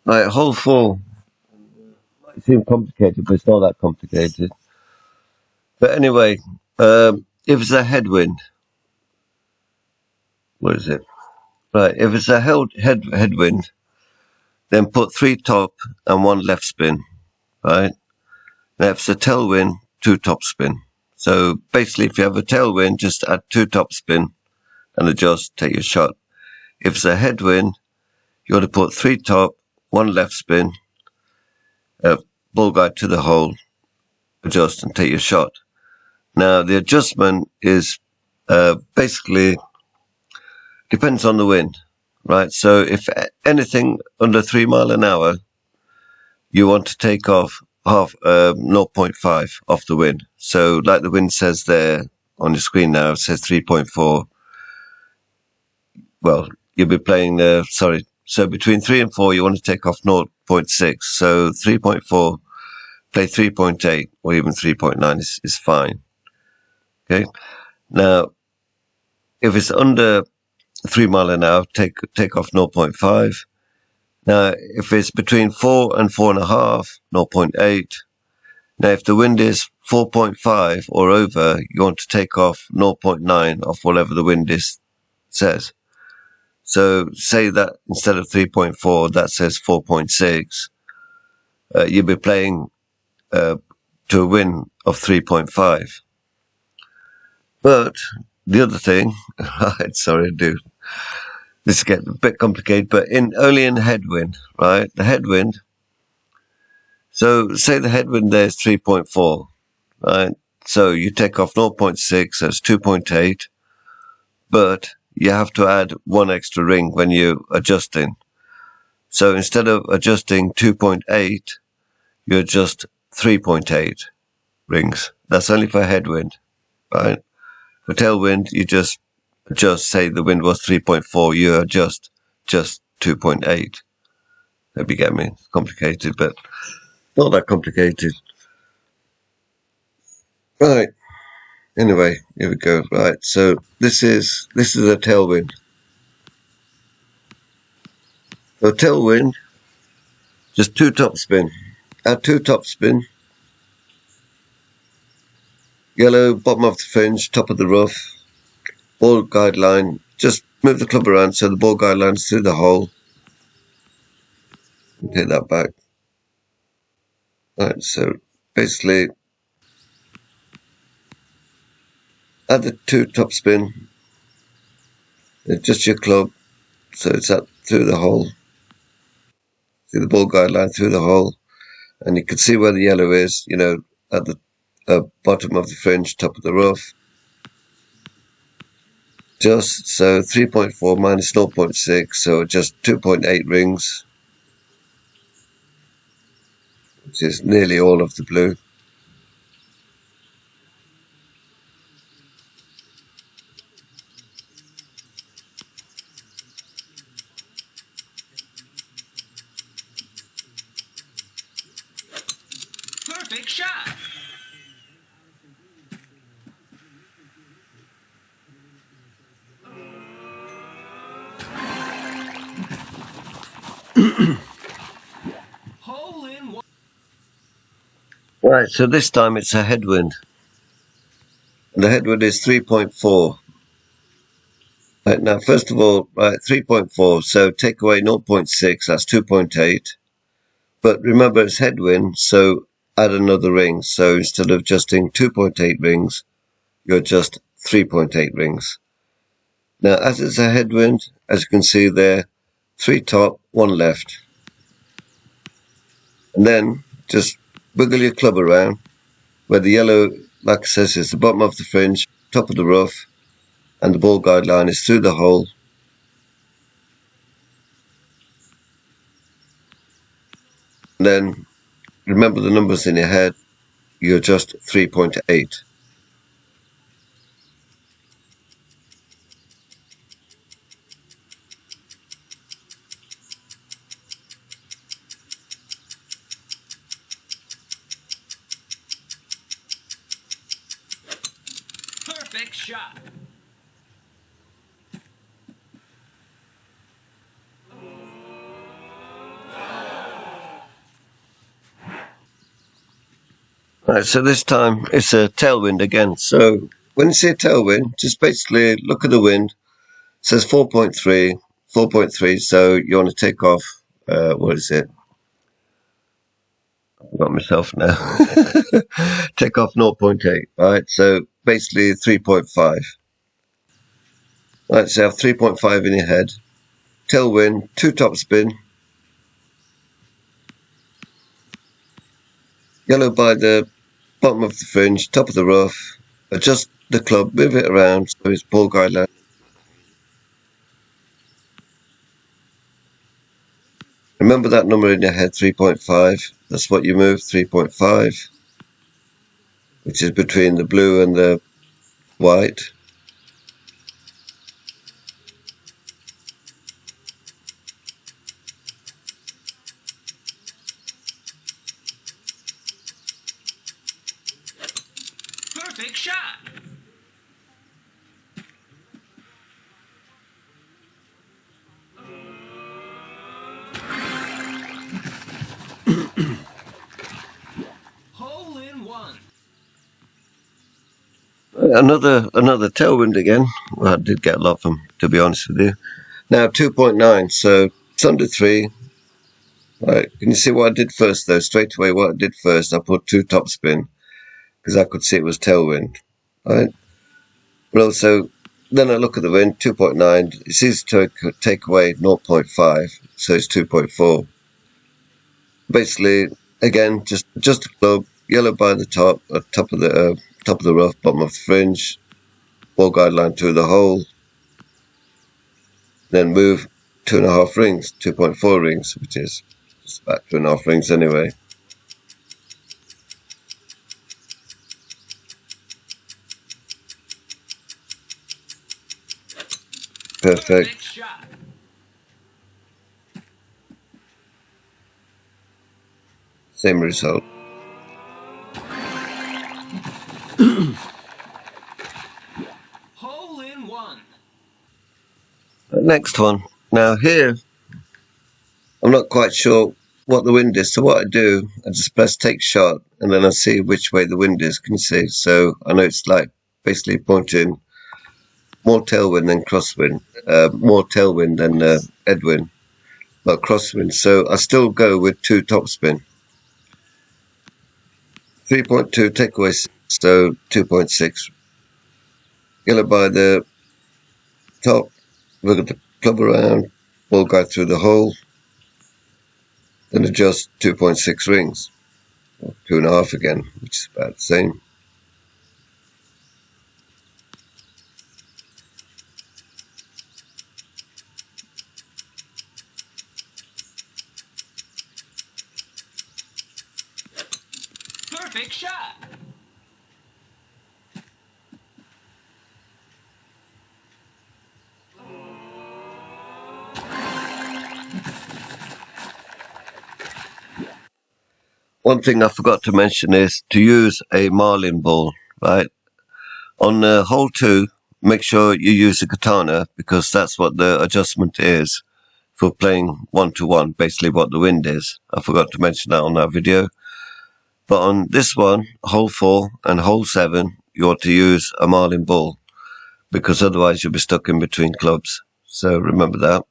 Right, hole four might seem complicated, but it's not that complicated. But anyway, if it's a headwind, what is it? Right, if it's a headwind, then put three top and one left spin, right? Now, if it's a tailwind, two top spin. So basically, if you have a tailwind, just add two top spin and adjust, take your shot. If it's a headwind, you want to put three top, one left spin, ball guide to the hole, adjust and take your shot. Now, the adjustment is basically depends on the wind, right? So if anything under 3 mile an hour, you want to take off half 0.5 off the wind. So like the wind says there on your screen now, it says 3.4. Well, you'll be playing sorry. So between 3 and 4, you want to take off 0.6. So 3.4, play 3.8 or even 3.9 is fine. Okay. Now, if it's under 3 mile an hour, take off 0.5. Now, if it's between 4 and 4.5, 0.8. Now, if the wind is 4.5 or over, you want to take off 0.9 off whatever the wind says. So say that instead of 3.4, that says 4.6. You'll be playing to a wind of 3.5. But the other thing, right, sorry, dude. This gets a bit complicated, but only in headwind, right? The headwind. So say the headwind there is 3.4, right? So you take off 0.6, that's 2.8, but you have to add one extra ring when you're adjusting. So instead of adjusting 2.8, you adjust 3.8 rings. That's only for headwind, right? For tailwind, you just say the wind was 3.4, you adjust just 2.8. Hope you get me. It's complicated, but not that complicated. Right. Anyway, here we go. Right. So this is a tailwind. So tailwind, just two top spin. Add two top spin. Yellow, bottom of the fringe, top of the rough. Ball guideline. Just move the club around so the ball guideline's through the hole. Take that back. Right. So basically, add the two top spin. Adjust your club so it's up through the hole. See the ball guideline through the hole, and you can see where the yellow is, at the bottom of the fringe, top of the rough. Just so 3.4 minus 0.6, so just 2.8 rings, which is nearly all of the blue. Perfect shot. Hole in one. Right, so this time it's a headwind. And the headwind is 3.4. Right, now, first of all, right, 3.4, so take away 0.6, that's 2.8. But remember, it's headwind, so add another ring. So instead of adjusting 2.8 rings, you adjust 3.8 rings. Now, as it's a headwind, as you can see there, three top, one left. And then just wiggle your club around where the yellow, like I says, is the bottom of the fringe, top of the rough, and the ball guideline is through the hole. And then remember the numbers in your head, you adjust 3.8. Perfect shot. Right, so this time it's a tailwind again. So when you see a tailwind, just basically look at the wind. It says 4.3, 4.3. So you want to take off, what is it? I've got myself now. Take off 0.8, right? So basically 3.5. Right, so you have 3.5 in your head. Tailwind, 2 top spin. Yellow by the bottom of the fringe, top of the rough. Adjust the club, move it around so it's ball guideline. Remember that number in your head, 3.5. That's what you move, 3.5, which is between the blue and the white. Perfect shot. Hole in one. Another tailwind again. Well, I did get a lot of them, to be honest with you. Now 2.9, so it's under 3. Right, can you see what I did first though? Straight away what I did first, I put 2 top spin because I could see it was tailwind. Right? But also, then I look at the wind, 2.9. It's easy to take away 0.5, so it's 2.4. Basically, again, just a club, yellow by the top, top of the rough, bottom of the fringe, ball guideline to the hole. Then move 2.5 rings, 2.4 rings, which is just about 2.5 rings anyway. Perfect. Shot. Same result. Hole in one. Next one. Now here, I'm not quite sure what the wind is. So what I do, I just press take shot and then I see which way the wind is. Can you see? So I know it's like basically pointing more tailwind than crosswind, more tailwind than headwind, but crosswind. So I still go with 2 topspin. 3.2 take away 6, so 2.6. Yellow by the top, look at the club around, ball go through the hole, then adjust 2.6 rings, or 2.5 again, which is about the same. Perfect shot. One thing I forgot to mention is to use a marlin ball, right? On hole 2, make sure you use a katana because that's what the adjustment is for playing 1-to-1, basically what the wind is. I forgot to mention that on that video. But on this one, hole 4 and hole 7, you ought to use a marlin ball because otherwise you'll be stuck in between clubs. So remember that.